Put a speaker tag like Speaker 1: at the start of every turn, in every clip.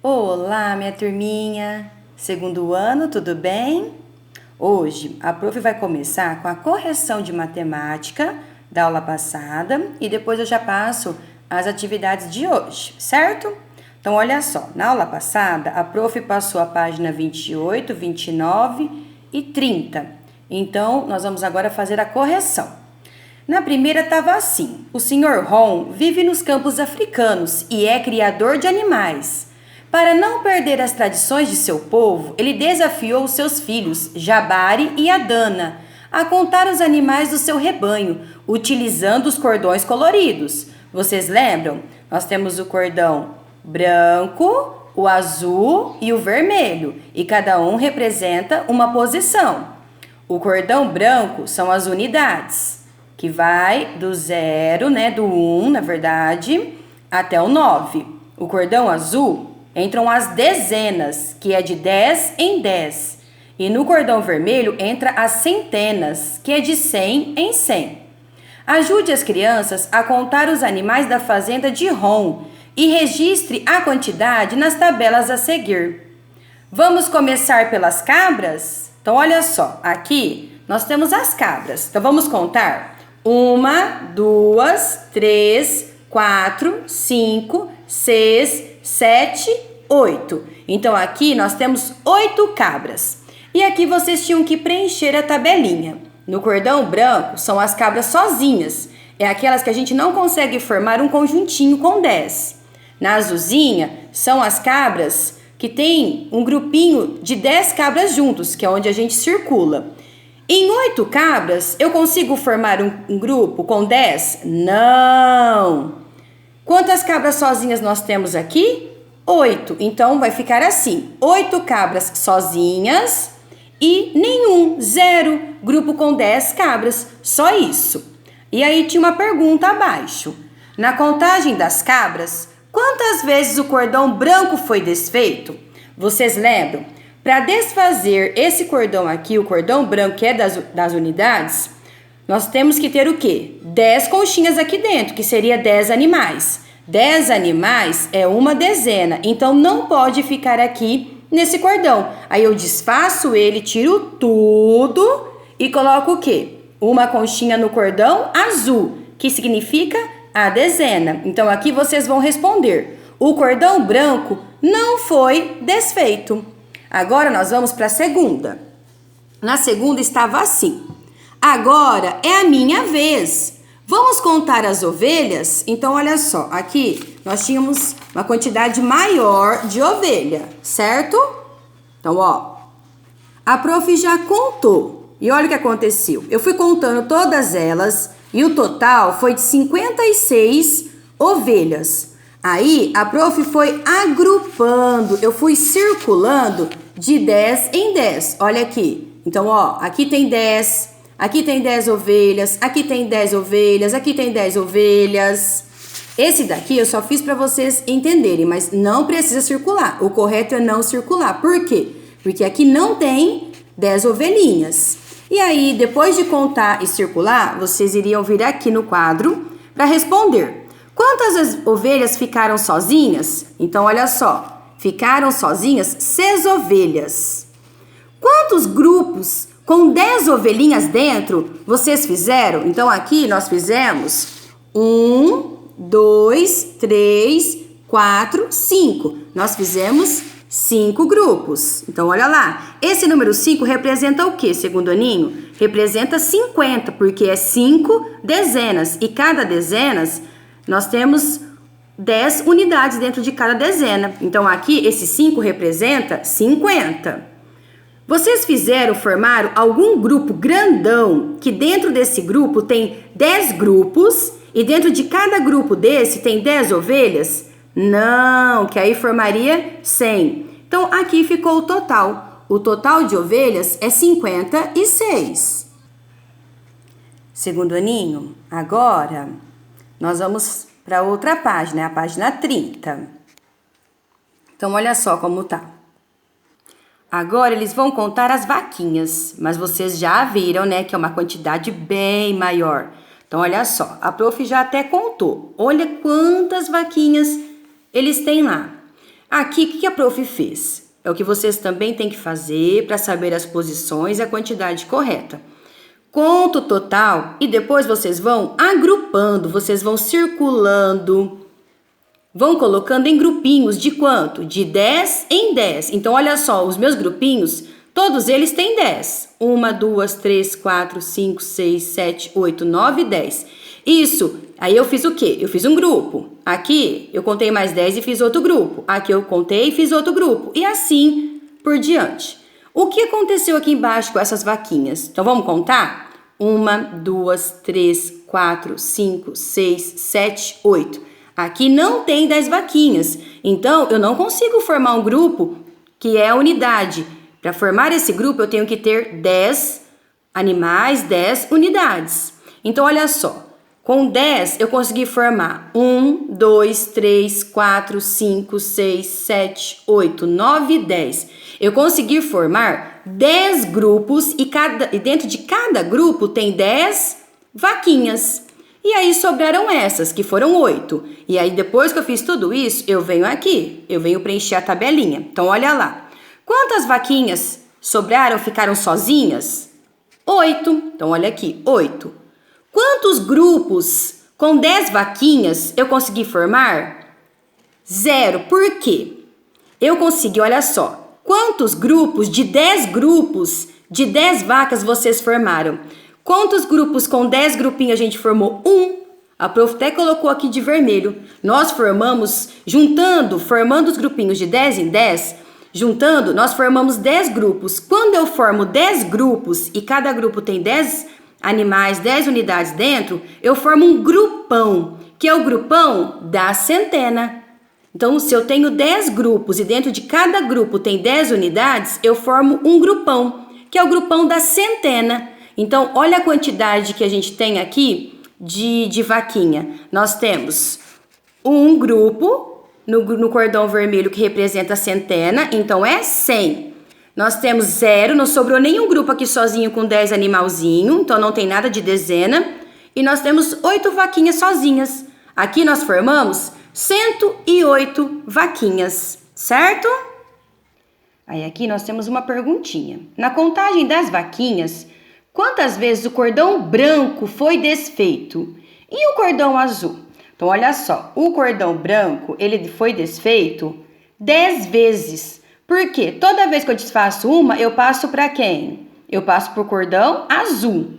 Speaker 1: Olá, minha turminha! Segundo ano, tudo bem? Hoje a prof vai começar com a correção de matemática da aula passada e depois eu já passo as atividades de hoje, certo? Então, olha só, na aula passada a prof passou a página 28, 29 e 30. Então, nós vamos agora fazer a correção. Na primeira estava assim: o Sr. Ron vive nos campos africanos e é criador de animais. Para não perder as tradições de seu povo, ele desafiou os seus filhos, Jabari e Adana, a contar os animais do seu rebanho, utilizando os cordões coloridos. Vocês lembram? Nós temos o cordão branco, o azul e o vermelho, e cada um representa uma posição. O cordão branco são as unidades, que vai do 0, do 1, na verdade, até o 9. O cordão azul entram as dezenas, que é de 10 em 10. E no cordão vermelho entra as centenas, que é de 100 em 100. Ajude as crianças a contar os animais da fazenda de Ron e registre a quantidade nas tabelas a seguir. Vamos começar pelas cabras? Então, olha só, aqui nós temos as cabras. Então, vamos contar? 1, 2, 3, 4, 5, 6, 7, 8. Então, aqui nós temos 8 cabras. E aqui vocês tinham que preencher a tabelinha. No cordão branco são as cabras sozinhas. É aquelas que a gente não consegue formar um conjuntinho com 10. Na azulzinha são as cabras que tem um grupinho de 10 cabras juntos, que é onde a gente circula. Em 8 cabras, eu consigo formar um grupo com 10? Não! Quantas cabras sozinhas nós temos aqui? 8. Então, vai ficar assim: 8 cabras sozinhas e nenhum, 0, grupo com 10 cabras. Só isso. E aí tinha uma pergunta abaixo. Na contagem das cabras, quantas vezes o cordão branco foi desfeito? Vocês lembram? Para desfazer esse cordão aqui, o cordão branco, que é das unidades, nós temos que ter o quê? 10 conchinhas aqui dentro, que seria 10 animais. 10 animais é uma dezena, então não pode ficar aqui nesse cordão. Aí eu desfaço ele, tiro tudo e coloco o quê? Uma conchinha no cordão azul, que significa a dezena. Então aqui vocês vão responder: o cordão branco não foi desfeito. Agora nós vamos para a segunda. Na segunda estava assim: agora é a minha vez. Vamos contar as ovelhas? Então, olha só, aqui nós tínhamos uma quantidade maior de ovelha, certo? Então, ó, a prof já contou. E olha o que aconteceu. Eu fui contando todas elas e o total foi de 56 ovelhas. Aí, a prof foi agrupando, eu fui circulando de 10 em 10. Olha aqui. Então, ó, aqui tem 10, aqui tem 10 ovelhas, aqui tem 10 ovelhas, aqui tem 10 ovelhas. Esse daqui eu só fiz para vocês entenderem, mas não precisa circular. O correto é não circular. Por quê? Porque aqui não tem 10 ovelhinhas. E aí, depois de contar e circular, vocês iriam vir aqui no quadro para responder. Quantas ovelhas ficaram sozinhas? Então, olha só. Ficaram sozinhas 6 ovelhas. Quantos grupos com 10 ovelhinhas dentro vocês fizeram? Então, aqui nós fizemos 1, 2, 3, 4, 5. Nós fizemos 5 grupos. Então, olha lá. Esse número 5 representa o quê, segundo aninho? Representa 50, porque é 5 dezenas. E cada dezenas, nós temos 10 unidades dentro de cada dezena. Então, aqui, esse 5 representa 50. Vocês formaram algum grupo grandão, que dentro desse grupo tem 10 grupos, e dentro de cada grupo desse tem 10 ovelhas? Não, que aí formaria 100. Então, aqui ficou o total. O total de ovelhas é 56. Segundo aninho, agora nós vamos para outra página, a página 30. Então, olha só como tá. Agora eles vão contar as vaquinhas, mas vocês já viram, que é uma quantidade bem maior. Então, olha só, a prof já até contou. Olha quantas vaquinhas eles têm lá. Aqui, o que a prof fez? É o que vocês também têm que fazer para saber as posições e a quantidade correta. Conta o total e depois vocês vão agrupando, vocês vão circulando, vão colocando em grupinhos de quanto? De 10 em 10. Então, olha só, os meus grupinhos, todos eles têm 10. 1, 2, 3, 4, 5, 6, 7, 8, 9, 10. Isso, aí eu fiz o quê? Eu fiz um grupo. Aqui eu contei mais 10 e fiz outro grupo. Aqui eu contei e fiz outro grupo. E assim por diante. O que aconteceu aqui embaixo com essas vaquinhas? Então vamos contar? 1, 2, 3, 4, 5, 6, 7, 8. Aqui não tem 10 vaquinhas. Então eu não consigo formar um grupo que é a unidade. Para formar esse grupo eu tenho que ter 10 animais, 10 unidades. Então olha só. Com 10, eu consegui formar 1, 2, 3, 4, 5, 6, 7, 8, 9, 10. Eu consegui formar 10 grupos e dentro de cada grupo tem 10 vaquinhas. E aí sobraram essas, que foram 8. E aí depois que eu fiz tudo isso, eu venho aqui, eu venho preencher a tabelinha. Então olha lá. Quantas vaquinhas sobraram, ficaram sozinhas? 8. Então olha aqui, 8. Quantos grupos com 10 vaquinhas eu consegui formar? 0. Por quê? Eu consegui, olha só, quantos grupos de 10 vacas vocês formaram? Quantos grupos com 10 grupinhos a gente formou? 1. A prof até colocou aqui de vermelho. Nós formamos, formando os grupinhos de 10 em 10, nós formamos 10 grupos. Quando eu formo 10 grupos e cada grupo tem 10 animais, 10 unidades dentro, eu formo um grupão, que é o grupão da centena. Então, se eu tenho 10 grupos e dentro de cada grupo tem 10 unidades, eu formo um grupão, que é o grupão da centena. Então, olha a quantidade que a gente tem aqui de vaquinha. Nós temos um grupo no cordão vermelho que representa a centena, então é 100. Nós temos 0, não sobrou nenhum grupo aqui sozinho com 10 animalzinho, então não tem nada de dezena. E nós temos 8 vaquinhas sozinhas. Aqui nós formamos 108 vaquinhas, certo? Aí aqui nós temos uma perguntinha. Na contagem das vaquinhas, quantas vezes o cordão branco foi desfeito? E o cordão azul? Então olha só, o cordão branco ele foi desfeito 10 vezes. Por quê? Toda vez que eu desfaço uma, eu passo para quem? Eu passo para o cordão azul.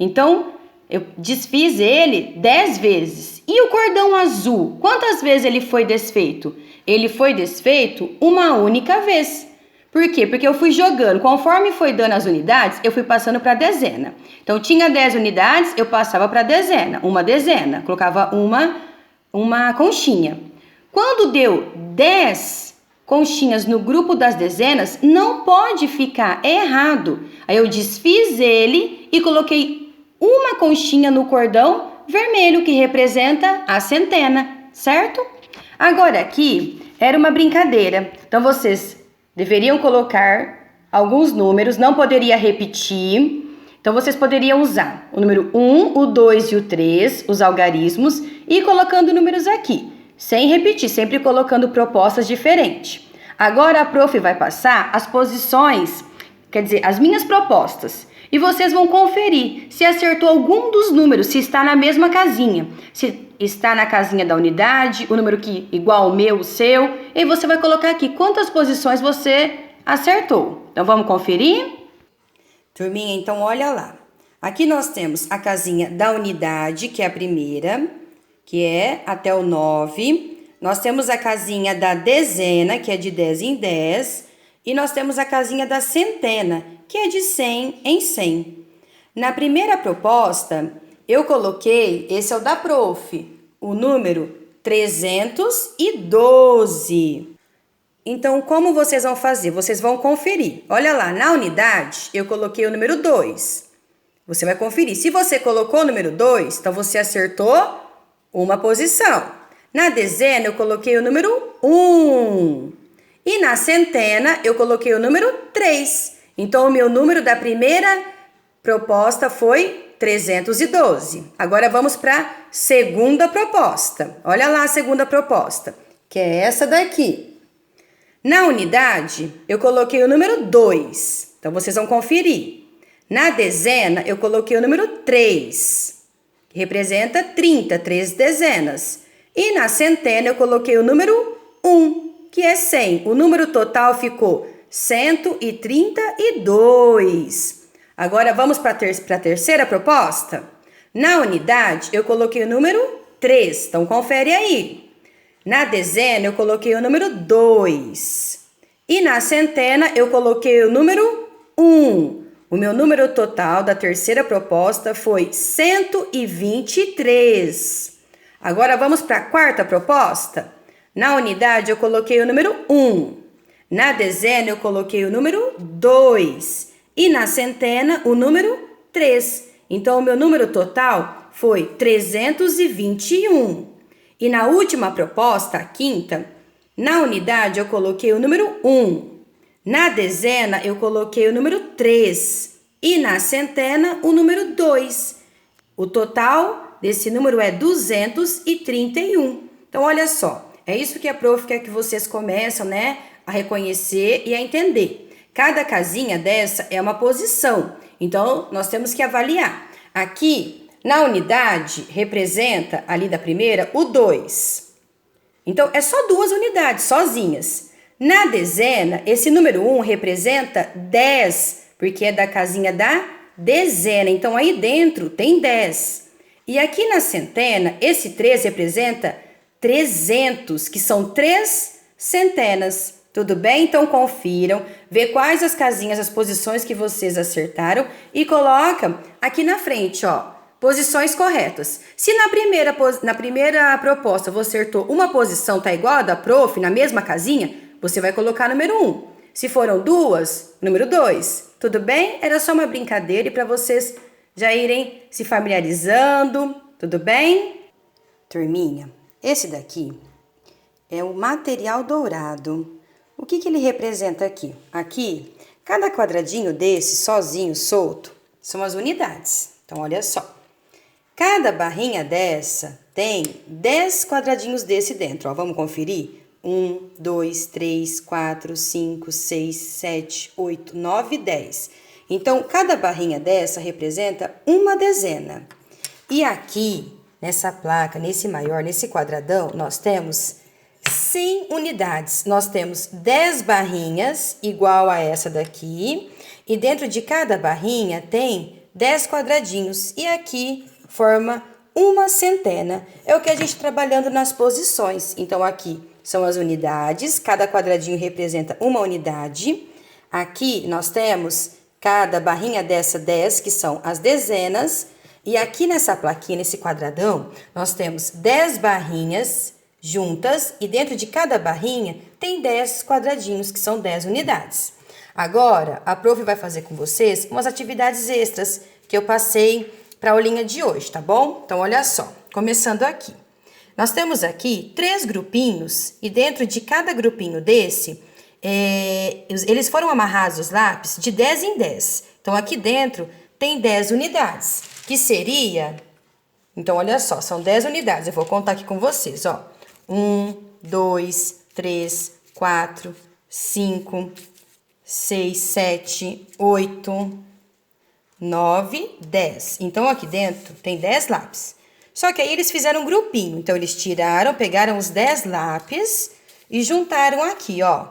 Speaker 1: Então, eu desfiz ele 10 vezes. E o cordão azul? Quantas vezes ele foi desfeito? Ele foi desfeito uma única vez. Por quê? Porque eu fui jogando. Conforme foi dando as unidades, eu fui passando para a dezena. Então, tinha 10 unidades, eu passava para a dezena. Uma dezena. Colocava uma conchinha. Quando deu 10 conchinhas no grupo das dezenas, não pode ficar errado. Aí eu desfiz ele e coloquei uma conchinha no cordão vermelho, que representa a centena, certo? Agora aqui era uma brincadeira. Então vocês deveriam colocar alguns números, não poderia repetir. Então vocês poderiam usar o número 1, o 2 e o 3, os algarismos, e colocando números aqui. Sem repetir, sempre colocando propostas diferentes. Agora a prof vai passar as posições, quer dizer, as minhas propostas. E vocês vão conferir se acertou algum dos números, se está na mesma casinha. Se está na casinha da unidade, o número que igual ao meu, o seu. E você vai colocar aqui quantas posições você acertou. Então vamos conferir? Turminha, então olha lá. Aqui nós temos a casinha da unidade, que é a primeira, que é até o 9. Nós temos a casinha da dezena, que é de 10 em 10. E nós temos a casinha da centena, que é de 100 em 100. Na primeira proposta, eu coloquei, esse é o da prof, o número 312. Então, como vocês vão fazer? Vocês vão conferir. Olha lá, na unidade, eu coloquei o número 2. Você vai conferir. Se você colocou o número 2, então você acertou uma posição. Na dezena, eu coloquei o número 1. E na centena, eu coloquei o número 3. Então, o meu número da primeira proposta foi 312. Agora, vamos para a segunda proposta. Olha lá a segunda proposta, que é essa daqui. Na unidade, eu coloquei o número 2. Então, vocês vão conferir. Na dezena, eu coloquei o número 3, que representa 30, 3 dezenas. E na centena, eu coloquei o número 1, que é 100. O número total ficou 132. Agora, vamos para a terceira proposta? Na unidade, eu coloquei o número 3. Então, confere aí. Na dezena, eu coloquei o número 2. E na centena, eu coloquei o número 1. O meu número total da terceira proposta foi 123. Agora, vamos para a quarta proposta? Na unidade, eu coloquei o número 1. Na dezena, eu coloquei o número 2. E na centena, o número 3. Então, o meu número total foi 321. E na última proposta, a quinta, na unidade eu coloquei o número 1. Na dezena eu coloquei o número 3. E na centena o número 2. O total desse número é 231. Então, olha só, é isso que a prof quer que vocês começam, a reconhecer e a entender. Cada casinha dessa é uma posição. Então, nós temos que avaliar. Aqui, na unidade, representa, ali da primeira, o 2. Então, é só 2 unidades, sozinhas. Na dezena, esse número 1 representa 10, porque é da casinha da dezena. Então, aí dentro tem 10. E aqui na centena, esse 3 representa 300, que são 3 centenas. Tudo bem? Então, confiram, vê quais as casinhas, as posições que vocês acertaram e coloca aqui na frente, ó. Posições corretas. Se na primeira proposta você acertou uma posição, tá igual a da prof, na mesma casinha, você vai colocar número 1. Se foram 2, número 2. Tudo bem? Era só uma brincadeira e para vocês já irem se familiarizando. Tudo bem? Turminha, esse daqui é o material dourado. O que ele representa aqui? Aqui, cada quadradinho desse, sozinho, solto, são as unidades. Então, olha só. Cada barrinha dessa tem 10 quadradinhos desse dentro, ó. Vamos conferir? 1, 2, 3, 4, 5, 6, 7, 8, 9, 10. Então, cada barrinha dessa representa uma dezena. E aqui, nessa placa, nesse maior, nesse quadradão, nós temos 100 unidades. Nós temos 10 barrinhas, igual a essa daqui. E dentro de cada barrinha tem 10 quadradinhos. E aqui forma uma centena. É o que a gente trabalhando nas posições. Então, aqui são as unidades. Cada quadradinho representa uma unidade. Aqui nós temos cada barrinha dessa 10, que são as dezenas. E aqui nessa plaquinha, nesse quadradão, nós temos 10 barrinhas juntas. E dentro de cada barrinha tem 10 quadradinhos, que são 10 unidades. Agora, a prof vai fazer com vocês umas atividades extras que eu passei para a aulinha de hoje, tá bom? Então, olha só, começando aqui. Nós temos aqui 3 grupinhos e dentro de cada grupinho desse, eles foram amarrados os lápis de 10 em 10. Então, aqui dentro tem 10 unidades, que seria... Então, olha só, são 10 unidades. Eu vou contar aqui com vocês, ó. 1, 2, 3, 4, 5, 6, 7, 8... 9, 10. Então, aqui dentro tem 10 lápis. Só que aí eles fizeram um grupinho. Então, eles pegaram os 10 lápis e juntaram aqui, ó.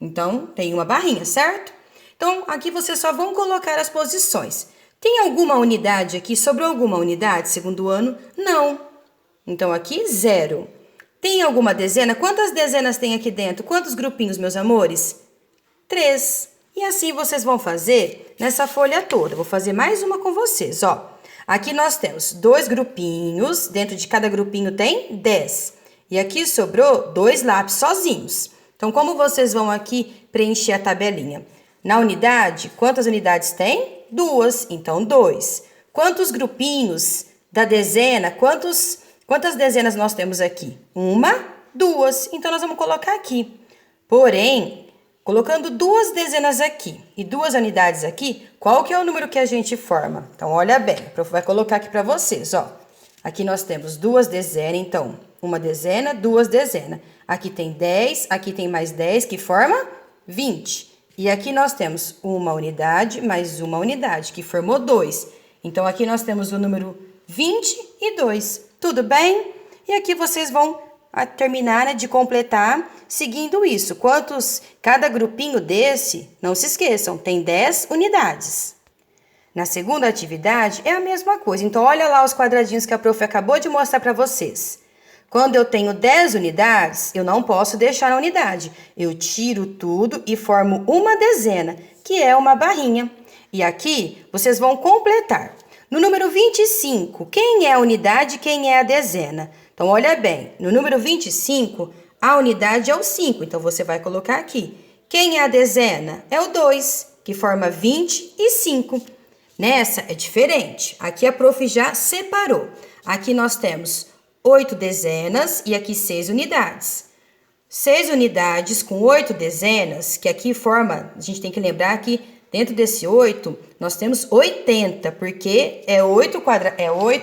Speaker 1: Então, tem uma barrinha, certo? Então, aqui vocês só vão colocar as posições. Tem alguma unidade aqui? Sobrou alguma unidade, segundo ano? Não. Então, aqui, 0. Tem alguma dezena? Quantas dezenas tem aqui dentro? Quantos grupinhos, meus amores? 3. E assim vocês vão fazer nessa folha toda. Vou fazer mais uma com vocês, ó. Aqui nós temos 2 grupinhos. Dentro de cada grupinho tem 10. E aqui sobrou 2 lápis sozinhos. Então, como vocês vão aqui preencher a tabelinha? Na unidade, quantas unidades tem? 2. Então, 2. Quantos grupinhos da dezena? Quantas dezenas nós temos aqui? 1, 2. Então, nós vamos colocar aqui. Porém... colocando 2 dezenas aqui e 2 unidades aqui, qual que é o número que a gente forma? Então, olha bem, a prof vai colocar aqui para vocês, ó. Aqui nós temos 2 dezenas, então, uma dezena, duas dezenas. Aqui tem 10, aqui tem mais 10, que forma 20. E aqui nós temos uma unidade mais uma unidade, que formou 2. Então, aqui nós temos o número 22. Tudo bem? E aqui vocês vão terminar, né, de completar seguindo isso. Cada grupinho desse, não se esqueçam, tem 10 unidades. Na segunda atividade é a mesma coisa. Então, olha lá os quadradinhos que a prof acabou de mostrar para vocês. Quando eu tenho 10 unidades, eu não posso deixar a unidade. Eu tiro tudo e formo uma dezena, que é uma barrinha. E aqui, vocês vão completar. No número 25, quem é a unidade e quem é a dezena? Então, olha bem, no número 25, a unidade é o 5. Então, você vai colocar aqui. Quem é a dezena? É o 2, que forma 25. Nessa é diferente. Aqui a prof já separou. Aqui nós temos 8 dezenas e aqui 6 unidades. 6 unidades com 8 dezenas, que aqui forma, a gente tem que lembrar que dentro desse 8, nós temos 80, porque é 8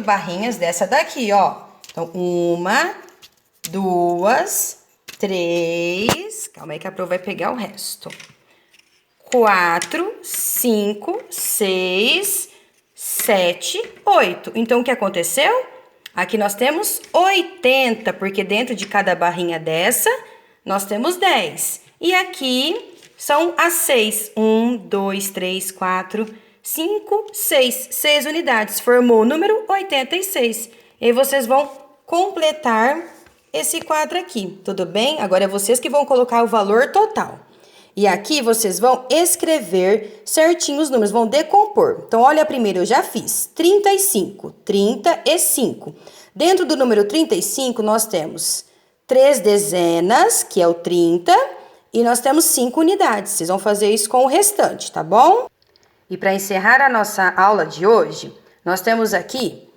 Speaker 1: barrinhas dessa daqui, ó. Então, 1, 2, 3, calma aí que a prof vai pegar o resto. 4, 5, 6, 7, 8. Então, o que aconteceu? Aqui nós temos 80, porque dentro de cada barrinha dessa, nós temos 10. E aqui são as 6. 1, 2, 3, 4, 5, 6. 6 unidades. Formou o número 86. E aí vocês vão completar esse quadro aqui, tudo bem? Agora é vocês que vão colocar o valor total. E aqui vocês vão escrever certinho os números, vão decompor. Então, olha, primeiro eu já fiz 35, 35. Dentro do número 35, nós temos 3 dezenas, que é o 30, e nós temos 5 unidades. Vocês vão fazer isso com o restante, tá bom? E para encerrar a nossa aula de hoje, nós temos aqui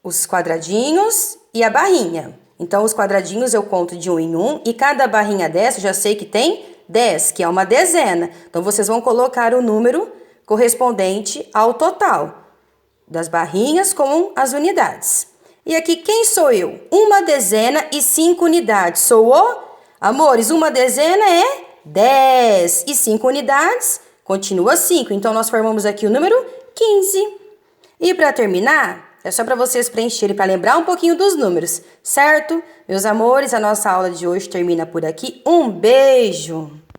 Speaker 1: os quadradinhos e a barrinha. Então, os quadradinhos eu conto de 1 em 1, e cada barrinha dessa eu já sei que tem 10, que é uma dezena. Então, vocês vão colocar o número correspondente ao total das barrinhas com as unidades. E aqui, quem sou eu? Uma dezena e 5 unidades. Sou o? Amores, uma dezena é 10 e 5 unidades continua 5. Então, nós formamos aqui o número 15. E para terminar, é só para vocês preencherem, para lembrar um pouquinho dos números, certo? Meus amores, a nossa aula de hoje termina por aqui. Um beijo!